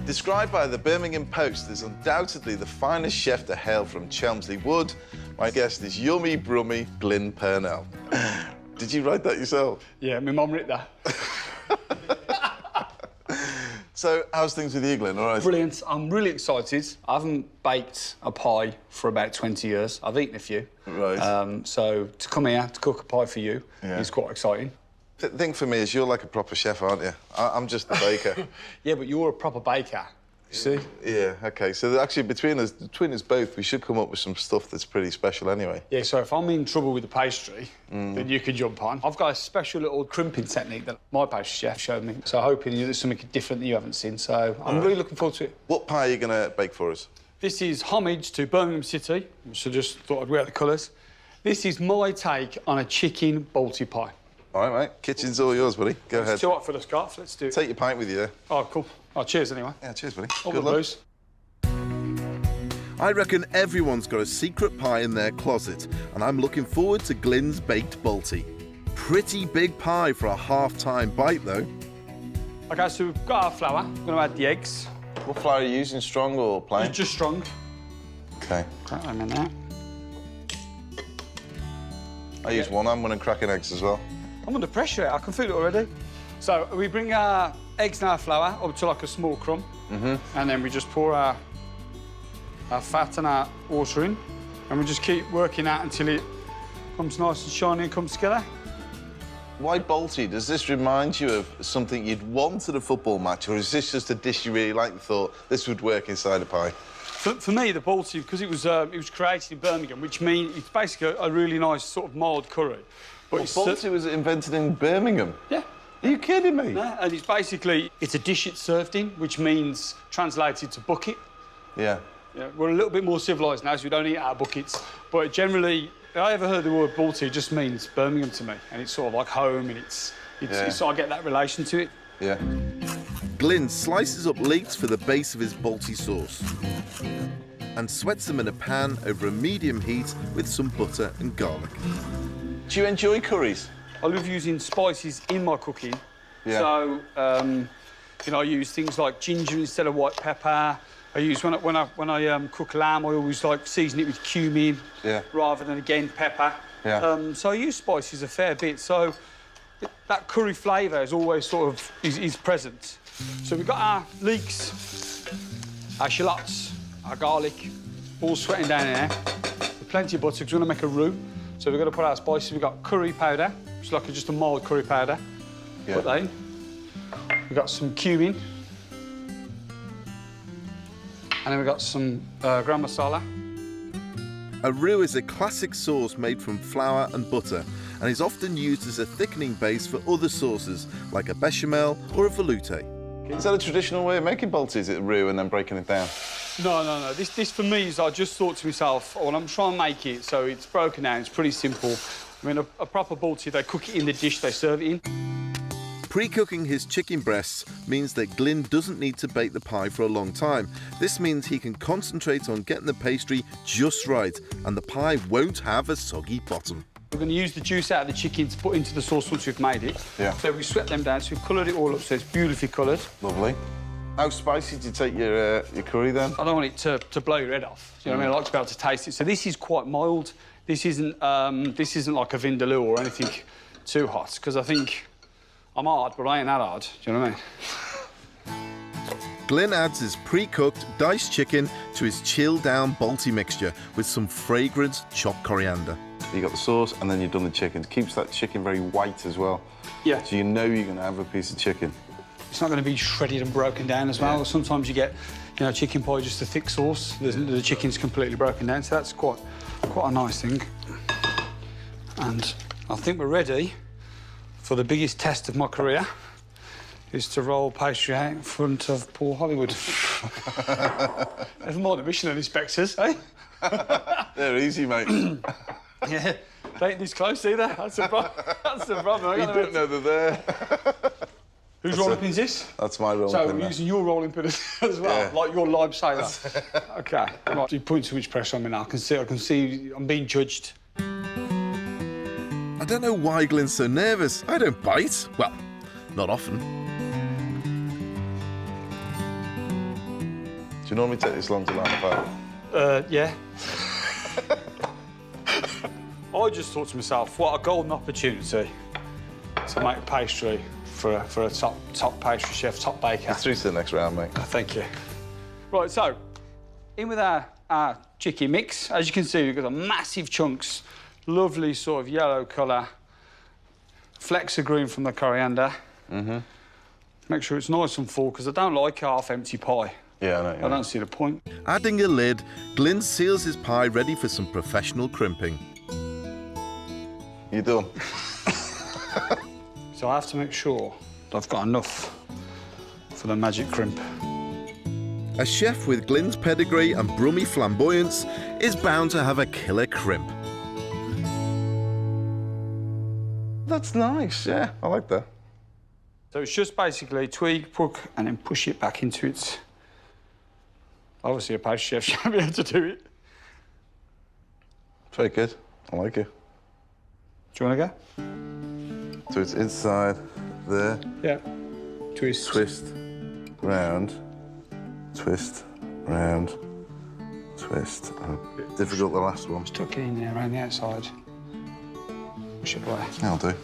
Described by the Birmingham Post as undoubtedly the finest chef to hail from Chelmsley Wood, my guest is Yummy Brummy Glyn Purnell. Did you write that yourself? Yeah, my mum wrote that. So, how's things with you, Glyn? All right? Brilliant. I'm really excited. I haven't baked a pie for about 20 years. I've eaten a few. Right. So to come here to cook a pie for you is quite exciting. The thing for me is you're like a proper chef, aren't you? I'm just the baker. Yeah, but you're a proper baker, you see? Yeah, OK. So actually, between us both, we should come up with some stuff that's pretty special anyway. Yeah, so if I'm in trouble with the pastry, then you can jump on. I've got a special little crimping technique that my pastry chef showed me, so hoping there's something different that you haven't seen, so I'm really looking forward to it. What pie are you going to bake for us? This is homage to Birmingham City, so just thought I'd wear the colours. This is my take on a chicken Balti pie. All right, mate. Kitchen's all yours, buddy. Go ahead. It's too hot for the scarf. Let's do it. Take your pint with you there. Oh, cool. Oh, cheers anyway. Yeah, cheers, buddy. All Good the luck. blues. I reckon everyone's got a secret pie in their closet, and I'm looking forward to Glyn's baked Balti. Pretty big pie for a half-time bite, though. OK, so we've got our flour. I'm going to add the eggs. What flour are you using, strong or plain? It's just strong. OK. Crack them in there. I use one. I'm running cracking eggs as well. I'm under pressure. I can feel it already. So we bring our eggs and our flour up to like a small crumb, and then we just pour our fat and our water in, and we just keep working out until it comes nice and shiny and comes together. Why Balti? Does this remind you of something you'd want at a football match, or is this just a dish you really like and thought this would work inside a pie? For me, the Balti, because it was created in Birmingham, which means it's basically a really nice sort of mild curry. But Balti was invented in Birmingham? Yeah. Are you kidding me? Yeah, and it's basically, it's a dish it's served in, which means, translated to bucket. Yeah. Yeah, we're a little bit more civilised now, so we don't eat our buckets. But generally, if I ever heard the word Balti, it just means Birmingham to me. And it's sort of like home, and it's I get that relation to it. Yeah. Glyn slices up leeks for the base of his Balti sauce and sweats them in a pan over a medium heat with some butter and garlic. Do you enjoy curries? I love using spices in my cooking. Yeah. So, you know, I use things like ginger instead of white pepper. I use, when I cook lamb, I always like season it with cumin rather than, again, pepper. Yeah. So I use spices a fair bit. So that curry flavour is always sort of is present. So we've got our leeks, our shallots, our garlic, all sweating down in there. With plenty of butter, because we're going to make a roux. So we've got to put our spices. We've got curry powder, which is like just a mild curry powder. Yeah. Put that in. We've got some cumin. And then we've got some garam masala. A roux is a classic sauce made from flour and butter and is often used as a thickening base for other sauces like a bechamel or a velouté. Is that a traditional way of making Balti? Is it roux and then breaking it down? No. This for me is I just thought to myself, well, I'm trying to make it so it's broken down. It's pretty simple. I mean, a proper Balti, they cook it in the dish, they serve it in. Pre-cooking his chicken breasts means that Glyn doesn't need to bake the pie for a long time. This means he can concentrate on getting the pastry just right, and the pie won't have a soggy bottom. We're going to use the juice out of the chicken to put into the sauce once we've made it. Yeah. So we sweat them down, so we've coloured it all up, so it's beautifully coloured. Lovely. How spicy did you take your curry then? I don't want it to blow your head off. You know what I mean? I like to be able to taste it. So this is quite mild. This isn't like a vindaloo or anything too hot, because I think I'm hard, but I ain't that hard. Do you know what I mean? Glyn adds his pre-cooked diced chicken to his chilled-down Balti mixture with some fragrant chopped coriander. You got the sauce and then you've done the chicken. It keeps that chicken very white as well. Yeah. So you know you're going to have a piece of chicken. It's not going to be shredded and broken down as well. Yeah. Sometimes you get, you know, chicken pie, just a thick sauce. The chicken's completely broken down, so that's quite a nice thing. And I think we're ready for the biggest test of my career, is to roll pastry out in front of Paul Hollywood. Never mind the Michelin inspectors, eh? They're easy, mate. Yeah, they ain't this close either. That's the problem. You don't know they're there. Whose rolling pin's this? That's my rolling so pin. So we're using your rolling pin as well, like your lime sailor. OK. Right, you put too much pressure on me now. I can see I'm being judged. I don't know why Glyn's so nervous. I don't bite. Well, not often. you normally take this long to line the pie? Yeah. I just thought to myself, what a golden opportunity to make pastry for a top pastry chef, top baker. You're through to the next round, mate. Oh, thank you. Right, so in with our chicken mix. As you can see, we've got some massive chunks, lovely sort of yellow colour, flecks of green from the coriander. Mm-hmm. Make sure it's nice and full, because I don't like half-empty pie. Yeah, I know. I don't see the point. Adding a lid, Glyn seals his pie ready for some professional crimping. You done? So I have to make sure that I've got enough for the magic crimp. A chef with Glyn's pedigree and Brummie flamboyance is bound to have a killer crimp. That's nice, yeah. I like that. So it's just basically tweak, poke, and then push it back into its... Obviously, a pastry chef should be able to do it. Very good. I like it. Do you want to go? So it's inside there. Yeah. Twist. Twist, round, twist, round, twist. Oh, difficult, the last one. Tuck it in there around the outside. Push it away. That'll do.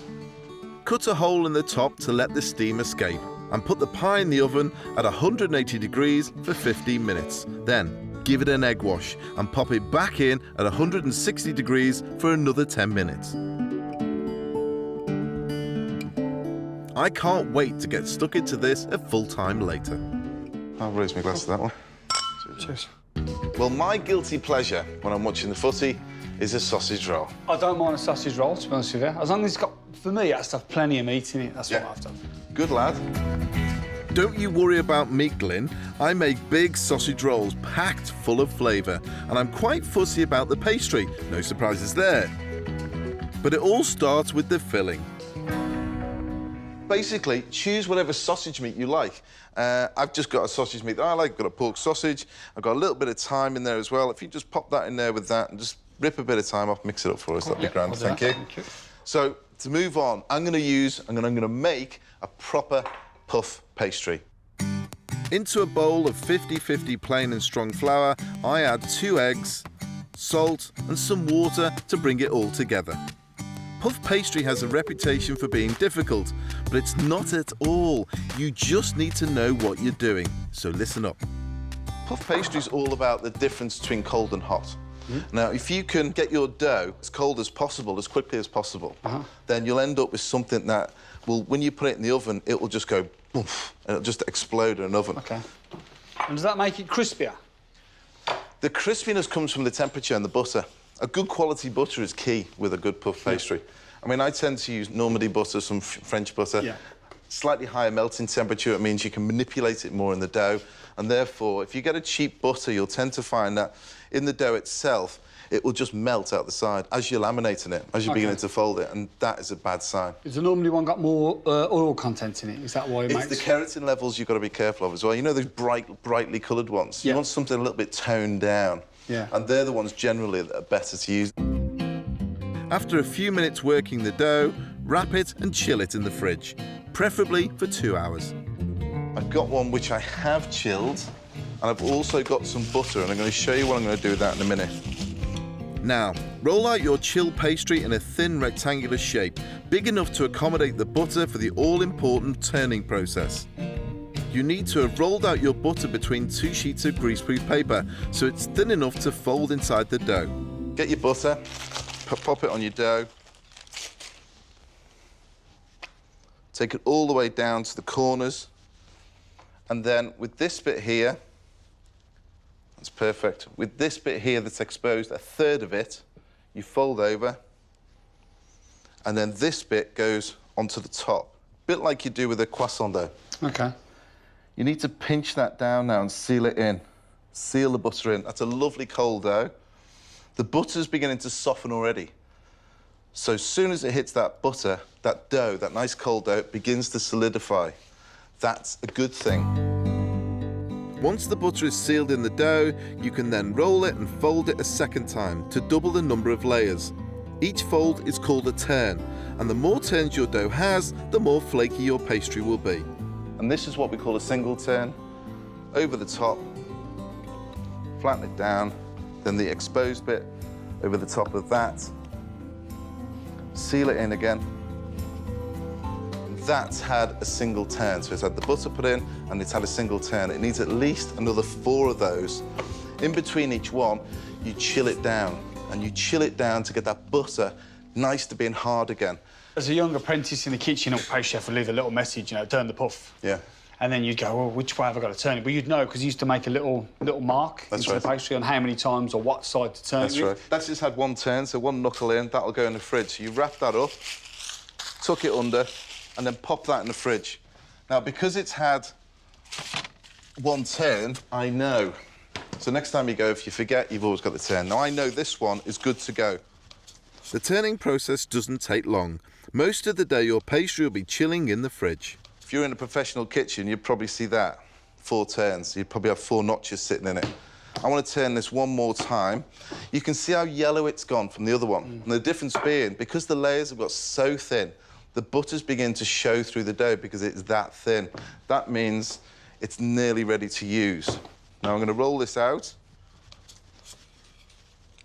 Cut a hole in the top to let the steam escape and put the pie in the oven at 180 degrees for 15 minutes. Then give it an egg wash and pop it back in at 160 degrees for another 10 minutes. I can't wait to get stuck into this a full time later. I'll raise my glass to that one. Cheers. Well, my guilty pleasure when I'm watching the footy is a sausage roll. I don't mind a sausage roll, to be honest with you. As long as it's got, for me, it has to have plenty of meat in it. That's what I have to have. Good lad. Don't you worry about me, Glyn. I make big sausage rolls packed full of flavour, and I'm quite fussy about the pastry. No surprises there. But it all starts with the filling. Basically, choose whatever sausage meat you like. I've just got a sausage meat that I like. I've got a pork sausage. I've got a little bit of thyme in there as well. If you just pop that in there with that and just rip a bit of thyme off, mix it up for us, that'd be grand. Thank you. So, to move on, I'm going to make a proper puff pastry. Into a bowl of 50-50 plain and strong flour, I add 2 eggs, salt and some water to bring it all together. Puff pastry has a reputation for being difficult, but it's not at all. You just need to know what you're doing, so listen up. Puff pastry is all about the difference between cold and hot. Now, if you can get your dough as cold as possible, as quickly as possible, then you'll end up with something that will, when you put it in the oven, it will just go poof, and it'll just explode in an oven. OK. And does that make it crispier? The crispiness comes from the temperature and the butter. A good quality butter is key with a good puff pastry. I mean, I tend to use Normandy butter, some French butter. Yeah. Slightly higher melting temperature, it means you can manipulate it more in the dough. And therefore, if you get a cheap butter, you'll tend to find that in the dough itself, it will just melt out the side as you're laminating it, as you're beginning to fold it, and that is a bad sign. Is the Normandy one got more oil content in it? Is that why it makes... It's the keratin levels you've got to be careful of as well. You know those brightly coloured ones? Yeah. You want something a little bit toned down. Yeah. And they're the ones generally that are better to use. After a few minutes working the dough, wrap it and chill it in the fridge, preferably for 2 hours. I've got one which I have chilled, and I've also got some butter, and I'm going to show you what I'm going to do with that in a minute. Now, roll out your chilled pastry in a thin rectangular shape, big enough to accommodate the butter for the all-important turning process. You need to have rolled out your butter between 2 sheets of greaseproof paper, so it's thin enough to fold inside the dough. Get your butter, pop it on your dough. Take it all the way down to the corners. And then with this bit here, that's perfect. With this bit here that's exposed, a third of it, you fold over. And then this bit goes onto the top, a bit like you do with a croissant dough. OK. You need to pinch that down now and seal it in. Seal the butter in. That's a lovely cold dough. The butter's beginning to soften already. So as soon as it hits that butter, that dough, that nice cold dough, it begins to solidify. That's a good thing. Once the butter is sealed in the dough, you can then roll it and fold it a second time to double the number of layers. Each fold is called a turn, and the more turns your dough has, the more flaky your pastry will be. And this is what we call a single turn. Over the top, flatten it down, then the exposed bit over the top of that. Seal it in again. That's had a single turn, so it's had the butter put in and it's had a single turn. It needs at least another 4 of those. In between each one, you chill it down, and you chill it down to get that butter nice to being hard again. As a young apprentice in the kitchen, a pastry chef would leave a little message, you know, turn the puff. Yeah. And then you'd go, well, which way have I got to turn it? But you'd know, because you used to make a little mark into the pastry on how many times or what side to turn it with. That's right. That's just had 1 turn, so 1 knuckle in, that'll go in the fridge. So you wrap that up, tuck it under, and then pop that in the fridge. Now, because it's had 1 turn, I know. So next time you go, if you forget, you've always got the turn. Now, I know this one is good to go. The turning process doesn't take long. Most of the day, your pastry will be chilling in the fridge. If you're in a professional kitchen, you'd probably see that. 4 turns. You'd probably have 4 notches sitting in it. I want to turn this 1 more time. You can see how yellow it's gone from the other one. And the difference being, because the layers have got so thin, the butters begin to show through the dough because it's that thin. That means it's nearly ready to use. Now I'm going to roll this out.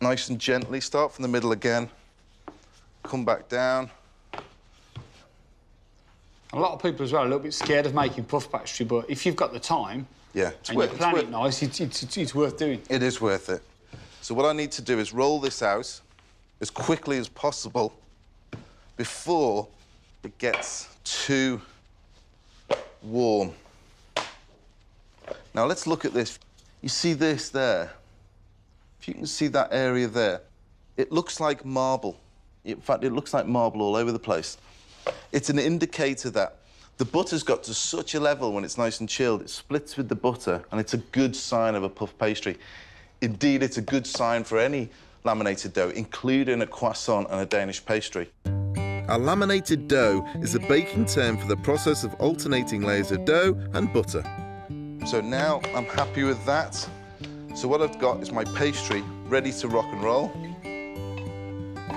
Nice and gently, start from the middle again. Come back down. A lot of people as well are a little bit scared of making puff pastry, but if you've got the time and you plan it nice, it's worth doing. It is worth it. So what I need to do is roll this out as quickly as possible before it gets too warm. Now let's look at this. You see this there? If you can see that area there, it looks like marble. In fact, it looks like marble all over the place. It's an indicator that the butter's got to such a level when it's nice and chilled, it splits with the butter, and it's a good sign of a puff pastry. Indeed, it's a good sign for any laminated dough, including a croissant and a Danish pastry. A laminated dough is a baking term for the process of alternating layers of dough and butter. So now I'm happy with that. So what I've got is my pastry ready to rock and roll.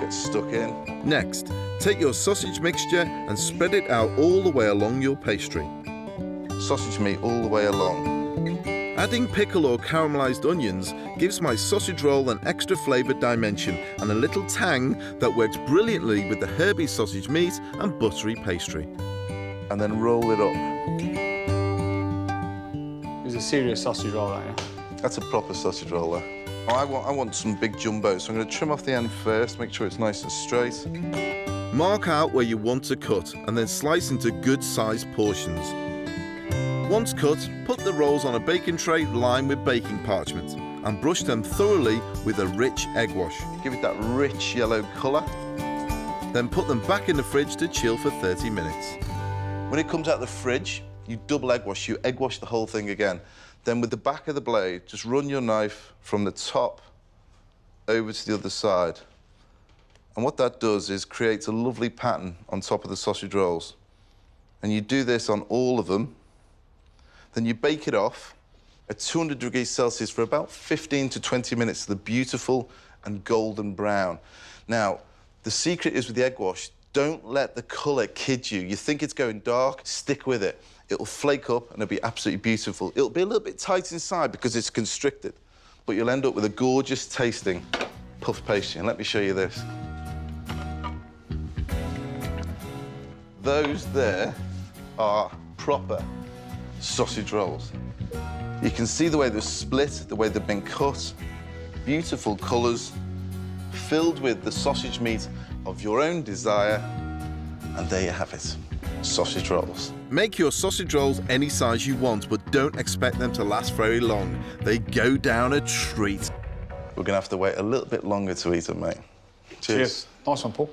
Get stuck in. Next, take your sausage mixture and spread it out all the way along your pastry. Sausage meat all the way along. Adding pickle or caramelized onions gives my sausage roll an extra flavoured dimension and a little tang that works brilliantly with the herby sausage meat and buttery pastry. And then roll it up. It's a serious sausage roll, ain't it? That's a proper sausage roller. I want some big jumbos, so I'm going to trim off the end first, make sure it's nice and straight. Mark out where you want to cut and then slice into good-sized portions. Once cut, put the rolls on a baking tray lined with baking parchment and brush them thoroughly with a rich egg wash. Give it that rich yellow colour. Then put them back in the fridge to chill for 30 minutes. When it comes out of the fridge, you double egg wash. You egg wash the whole thing again. Then with the back of the blade, just run your knife from the top over to the other side. And what that does is creates a lovely pattern on top of the sausage rolls. And you do this on all of them. Then you bake it off at 200 degrees Celsius for about 15 to 20 minutes to the beautiful and golden brown. Now, the secret is with the egg wash, don't let the colour kid you. You think it's going dark, stick with it. It'll flake up and it'll be absolutely beautiful. It'll be a little bit tight inside because it's constricted, but you'll end up with a gorgeous tasting puff pastry. And let me show you this. Those there are proper sausage rolls. You can see the way they're split, the way they've been cut. Beautiful colours, filled with the sausage meat of your own desire. And there you have it, sausage rolls. Make your sausage rolls any size you want, but don't expect them to last very long. They go down a treat. We're going to have to wait a little bit longer to eat them, mate. Cheers. Nice one, Paul.